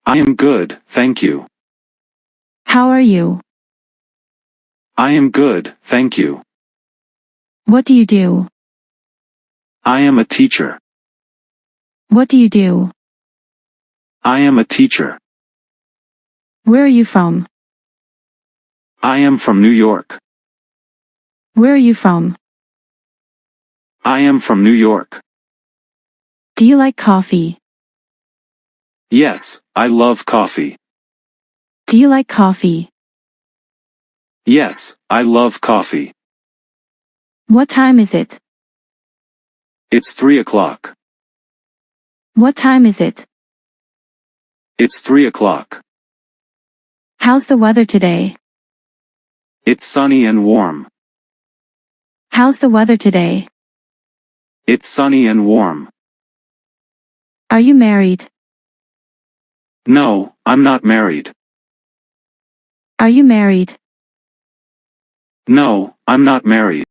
I am good, thank you. How are you? I am good, thank you. What do you do? I am a teacher. What do you do? I am a teacher. Where are you from? I am from New York. Where are you from? I am from New York. Do you like coffee? Yes, I love coffee. Do you like coffee? Yes, I love coffee. What time is it? It's 3 o'clock. What time is it? It's 3 o'clock. How's the weather today? It's sunny and warm. How's the weather today? It's sunny and warm. Are you married? No, I'm not married. Are you married? No, I'm not married.